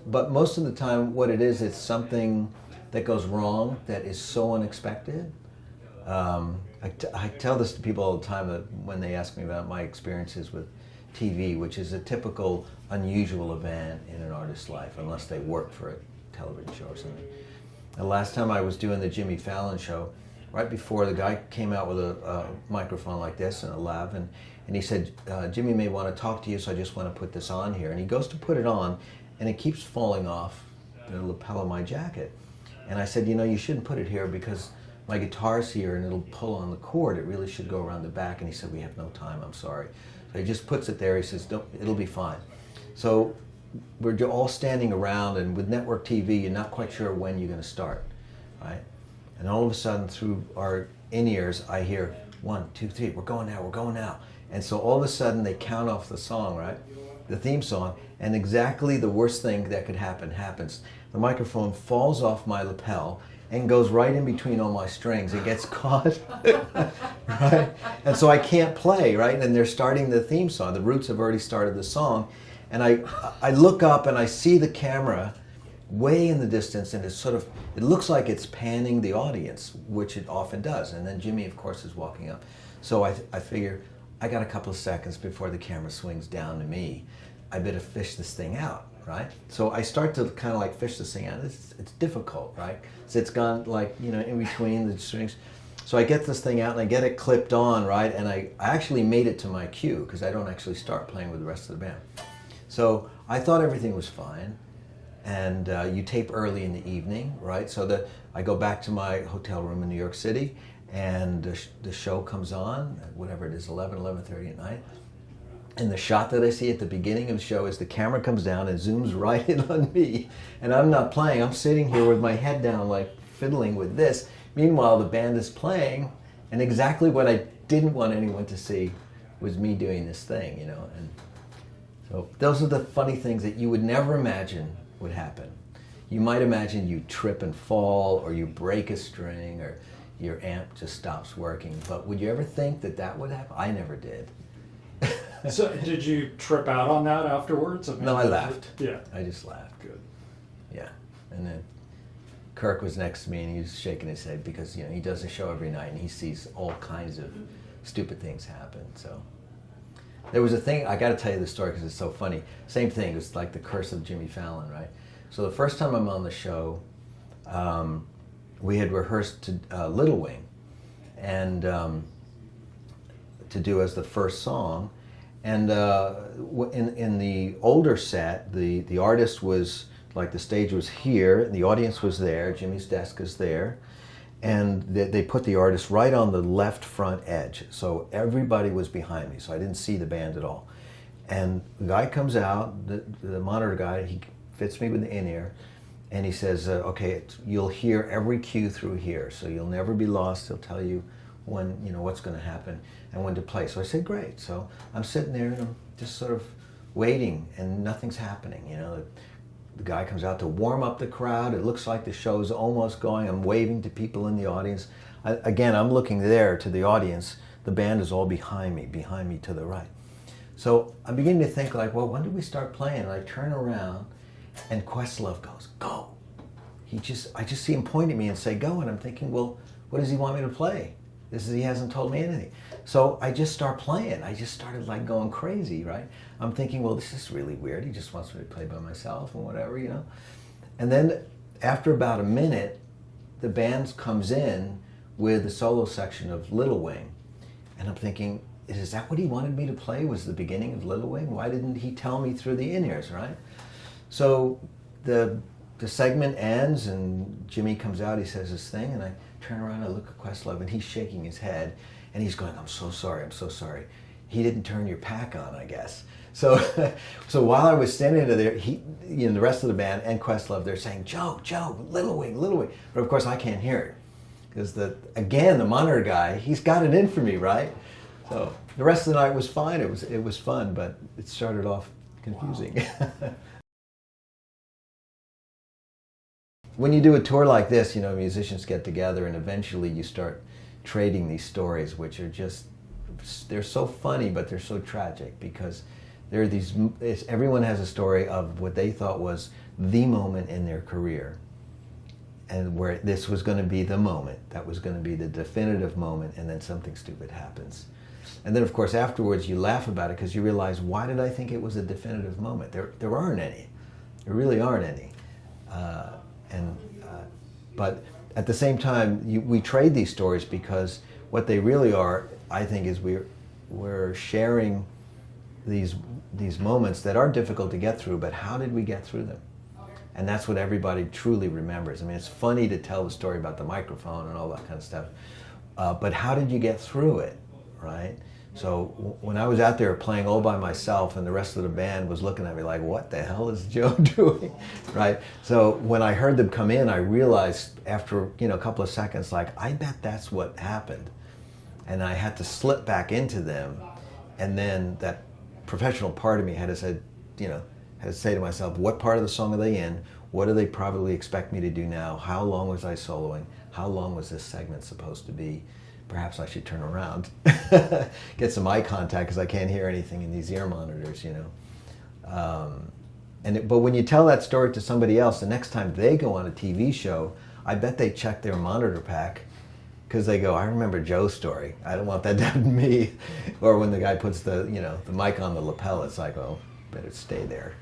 but most of the time what it is, it's something that goes wrong that is so unexpected. I tell this to people all the time that when they ask me about my experiences with TV, which is a typical unusual event in an artist's life, unless they work for a television show or something. The last time I was doing the Jimmy Fallon show, right before, the guy came out with a microphone like this and a lav, and he said, Jimmy may want to talk to you, so I just want to put this on here. And he goes to put it on, and it keeps falling off the lapel of my jacket. And I said, you know, you shouldn't put it here because my guitar's here and it'll pull on the cord. It really should go around the back. And he said, we have no time, I'm sorry. So he just puts it there. He says, don't, it'll be fine. So we're all standing around, and with network TV, you're not quite sure when you're going to start, right? And all of a sudden, through our in-ears, I hear 1, 2, 3, we're going now, we're going now. And so all of a sudden, they count off the song, right? The theme song, and exactly the worst thing that could happen happens. The microphone falls off my lapel and goes right in between all my strings. It gets caught, right? And so I can't play, right? And they're starting the theme song. The Roots have already started the song. And I look up and I see the camera way in the distance, and it's sort of, it looks like it's panning the audience, which it often does. And then Jimmy, of course, is walking up. So I figure, I got a couple of seconds before the camera swings down to me. I better fish this thing out, right? So I start to kind of like fish this thing out. It's difficult, right? So it's gone like, you know, in between the strings. So I get this thing out and I get it clipped on, right? And I actually made it to my cue because I don't actually start playing with the rest of the band. So I thought everything was fine. And you tape early in the evening, right? So I go back to my hotel room in New York City, and the show comes on, whatever it is, 11:30 at night. And the shot that I see at the beginning of the show is the camera comes down and zooms right in on me. And I'm not playing, I'm sitting here with my head down, like fiddling with this. Meanwhile, the band is playing, and exactly what I didn't want anyone to see was me doing this thing, you know. And so those are the funny things that you would never imagine would happen. You might imagine you trip and fall, or you break a string, or your amp just stops working. But would you ever think that that would happen? I never did. So did you trip out on that afterwards? I mean, No, I laughed. Yeah. I just laughed. Good. Yeah. And then Kirk was next to me, and he was shaking his head because, you know, he does a show every night and he sees all kinds of stupid things happen. So there was a thing, I got to tell you the story because it's so funny. Same thing, it was like the Curse of Jimmy Fallon, right? So the first time I'm on the show, we had rehearsed to Little Wing, and to do as the first song. And in the older set, the artist was, like, the stage was here, and the audience was there, Jimmy's desk is there, and they put the artist right on the left front edge. So everybody was behind me, so I didn't see the band at all. And the guy comes out, the monitor guy, he fits me with the in-ear, and he says, okay, you'll hear every cue through here, so you'll never be lost. He'll tell you when, you know, what's going to happen and when to play. So I said, great. So I'm sitting there and I'm just sort of waiting, and nothing's happening. You know, the guy comes out to warm up the crowd. It looks like the show's almost going. I'm waving to people in the audience. Again, I'm looking there to the audience. The band is all behind me to the right. So I'm beginning to think, like, well, when did we start playing? And I turn around, and Questlove goes, go. I just see him point at me and say, go. And I'm thinking, well, what does he want me to play? He hasn't told me anything. So I just start playing. I just started, like, going crazy, right? I'm thinking, well, this is really weird. He just wants me to play by myself and whatever, you know? And then after about a minute, the band comes in with the solo section of Little Wing. And I'm thinking, is that what he wanted me to play, was the beginning of Little Wing? Why didn't he tell me through the in-ears, right? So the segment ends, and Jimmy comes out, he says his thing, and I turn around, I look at Questlove, and he's shaking his head, and he's going, I'm so sorry. He didn't turn your pack on, I guess. So so while I was standing there, you know, the rest of the band and Questlove, they're saying, Joe, Little Wing. But of course I can't hear it, because the monitor guy, he's got it in for me, right? So the rest of the night was fine, it was fun, but it started off confusing. Wow. When you do a tour like this, you know, musicians get together and eventually you start trading these stories, which are just, they're so funny, but they're so tragic, because There are these. Everyone has a story of what they thought was the moment in their career, and where this was going to be the moment. That was going to be the definitive moment, and then something stupid happens. And then, of course, afterwards you laugh about it because you realize, why did I think it was a definitive moment? There aren't any. There really aren't any. But at the same time, we trade these stories because what they really are, I think, is we're sharing these moments that are difficult to get through, but how did we get through them? And that's what everybody truly remembers. I mean, it's funny to tell the story about the microphone and all that kind of stuff, but how did you get through it, right? So when I was out there playing all by myself and the rest of the band was looking at me like, what the hell is Joe doing, right? So when I heard them come in, I realized after a couple of seconds, like, I bet that's what happened. And I had to slip back into them, and then that professional part of me had to say, had to say to myself, what part of the song are they in? What do they probably expect me to do now? How long was I soloing? How long was this segment supposed to be? Perhaps I should turn around, get some eye contact because I can't hear anything in these ear monitors, But when you tell that story to somebody else, the next time they go on a TV show, I bet they check their monitor pack because they go, I remember Joe's story. I don't want that to happen to me. Or when the guy puts the mic on the lapel, it's like, oh, better stay there.